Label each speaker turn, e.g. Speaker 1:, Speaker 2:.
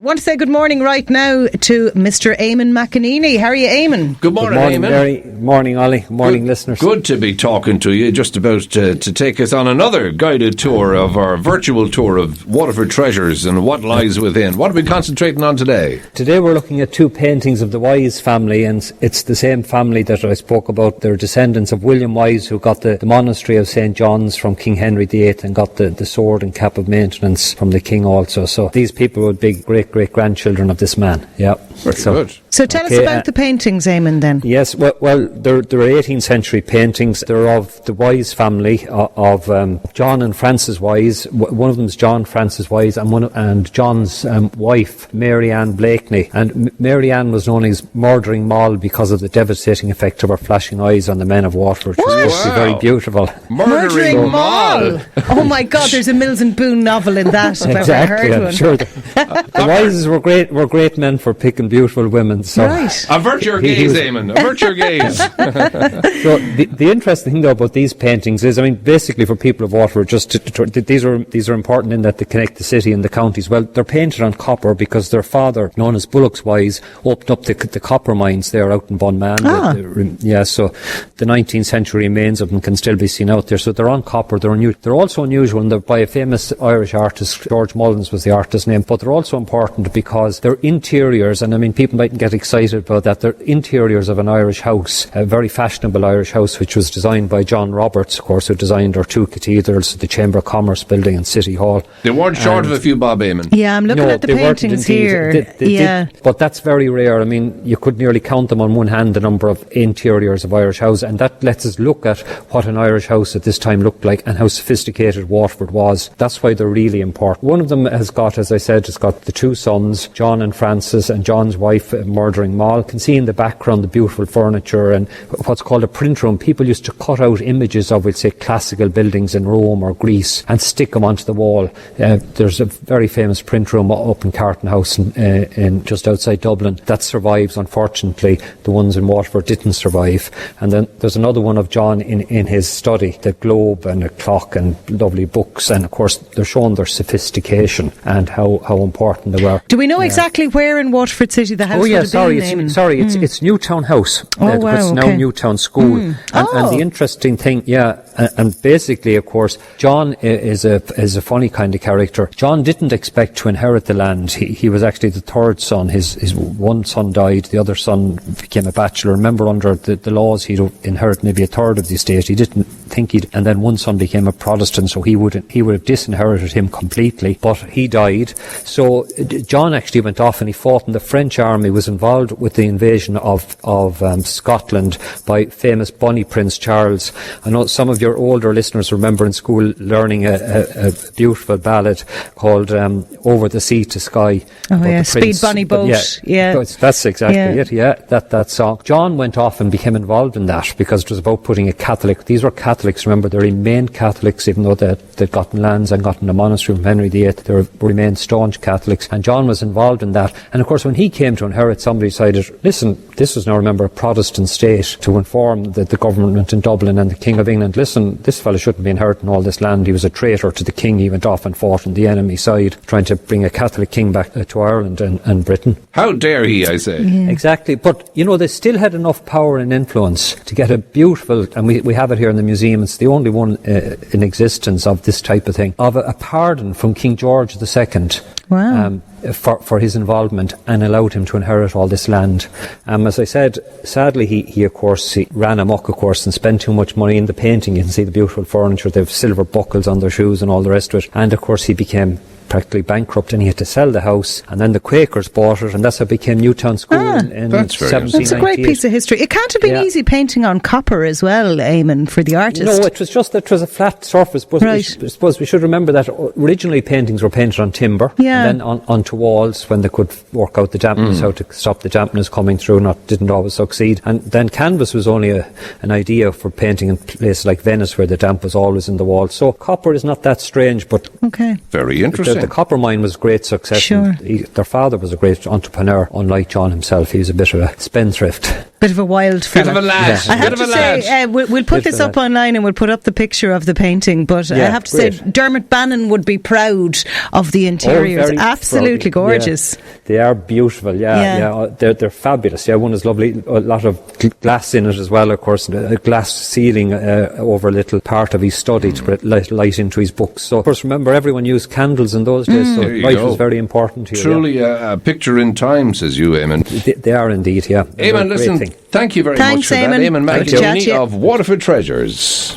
Speaker 1: Want to say good morning right now to Mr. Eamonn McEneaney. How are you, Eamon?
Speaker 2: Good morning,
Speaker 3: Eamon.
Speaker 2: Mary. Morning, Ollie. Morning, listeners.
Speaker 3: Good to be talking to you. Just about to take us on another guided tour of our virtual tour of Waterford treasures and what lies within. What are we concentrating on today?
Speaker 2: Today we're looking at two paintings of the Wyse family, and it's the same family that I spoke about. They're descendants of William Wyse, who got the monastery of St. John's from King Henry VIII and got the sword and cap of maintenance from the king also. So these people would be great-great-grandchildren of this man. Yeah.
Speaker 3: Very good.
Speaker 1: So tell us about the paintings, Eamon, then.
Speaker 2: Yes, well, they're 18th century paintings. They're of the Wyse family of John and Frances Wyse. One of them is John Francis Wyse, and John's wife, Mary Ann Blakeney. And Mary Ann was known as Murdering Moll because of the devastating effect of her flashing eyes on the men of Waterford. She was supposed to be very beautiful.
Speaker 3: Murdering Moll!
Speaker 1: Oh my God, there's a Mills and Boon novel in that.
Speaker 2: Exactly, I'm sure. The Wyses were great men for picking beautiful women. So
Speaker 1: right.
Speaker 3: Avert your gaze, Eamon. Avert your gaze.
Speaker 2: So the interesting thing though about these paintings is, I mean, basically for people of Waterford, these are important in that they connect the city and the counties. Well, they're painted on copper because their father, known as Bullock's Wyse, opened up the copper mines there out in Bunman. So the 19th century remains of them can still be seen out there. So they're on copper. They're also unusual, and they're by a famous Irish artist. George Mullins was the artist's name. But they're also important because they're interiors, and I mean, people mightn't get excited about that. They're interiors of an Irish house, a very fashionable Irish house, which was designed by John Roberts, of course, who designed our two cathedrals, the Chamber of Commerce building and City Hall.
Speaker 3: They weren't short of a few, Bob, Eamon.
Speaker 1: Yeah, I'm looking at the paintings here.
Speaker 2: But that's very rare. I mean, you could nearly count them on one hand, the number of interiors of Irish houses, and that lets us look at what an Irish house at this time looked like and how sophisticated Waterford was. That's why they're really important. One of them has got, as I said, has got the two sons, John and Francis, and John's wife, Murdering Moll. You can see in the background the beautiful furniture and what's called a print room. People used to cut out images of, we'll say, classical buildings in Rome or Greece and stick them onto the wall. There's a very famous print room up in Carton House in just outside Dublin that survives. Unfortunately, the ones in Waterford didn't survive. And then there's another one of John in his study, the globe and a clock and lovely books, and of course they're showing their sophistication and how important they were.
Speaker 1: Do we know exactly where in Waterford City the house would have been?
Speaker 2: It's Newtown House. It's now Newtown School. And the interesting thing, and basically, of course, John is a funny kind of character. John didn't expect to inherit the land. He was actually the third son. His one son died. The other son became a bachelor. Remember, under the laws, he'd inherit maybe a third of the estate. He didn't think and then one son became a Protestant, so he would have disinherited him completely, but he died. So John actually went off and he fought in the French army, was involved with the invasion of Scotland by famous Bonnie Prince Charles. I know some of your older listeners remember in school learning a beautiful ballad called Over the Sea to Sky.
Speaker 1: Oh yeah, Speed Bonnie Boat.
Speaker 2: That's exactly it. Yeah, that song. John went off and became involved in that because it was about putting a Catholic. These were Catholics, remember, they remained Catholics even though they'd gotten lands and gotten a monastery from Henry VIII. They remained staunch Catholics, and John was involved in that. And of course, when he came to inherit, somebody decided, listen, this was now, remember, a Protestant state, to inform the government in Dublin and the King of England, listen, this fellow shouldn't be inheriting all this land. He was a traitor to the king. He went off and fought on the enemy side, trying to bring a Catholic king back to Ireland and Britain.
Speaker 3: How dare he, I say.
Speaker 1: Yeah.
Speaker 2: Exactly. But, they still had enough power and influence to get a beautiful, and we have it here in the museum, it's the only one in existence of this type of thing, of a pardon from King George II.
Speaker 1: Wow.
Speaker 2: For his involvement, and allowed him to inherit all this land. As I said, sadly he of course ran amok, of course, and spent too much money in the painting. You can see the beautiful furniture, they have silver buckles on their shoes and all the rest of it. And of course he became practically bankrupt and he had to sell the house, and then the Quakers bought it, and that's how it became Newtown School in 1798.
Speaker 1: That's a great piece of history. It can't have been easy painting on copper as well, Eamon, for the artist.
Speaker 2: No, it was just that it was a flat surface, but I suppose we should remember that originally paintings were painted on timber and then onto walls when they could work out the dampness, how to stop the dampness coming through. Didn't always succeed. And then canvas was only an idea for painting in places like Venice where the damp was always in the wall. So copper is not that strange, but
Speaker 3: very interesting.
Speaker 2: The copper mine was a great success.
Speaker 1: Sure.
Speaker 2: Their father was a great entrepreneur, unlike John himself. He was a bit of a spendthrift.
Speaker 1: Bit of a wild fella.
Speaker 3: Bit of a lad.
Speaker 1: I have to say, we'll put this up online and we'll put up the picture of the painting, but I have to say Dermot Bannon would be proud of the interiors. Absolutely gorgeous.
Speaker 2: Yeah. They are beautiful, they're fabulous. Yeah, one is lovely. A lot of glass in it as well, of course, a glass ceiling over a little part of his study to put light into his books. So, of course, remember, everyone used candles in those days, so light was very important here.
Speaker 3: Truly a picture in time, says you, Eamon.
Speaker 2: They are indeed, yeah.
Speaker 3: Eamon, listen, thank you very much for that. Eamon McEneaney of Waterford Treasures.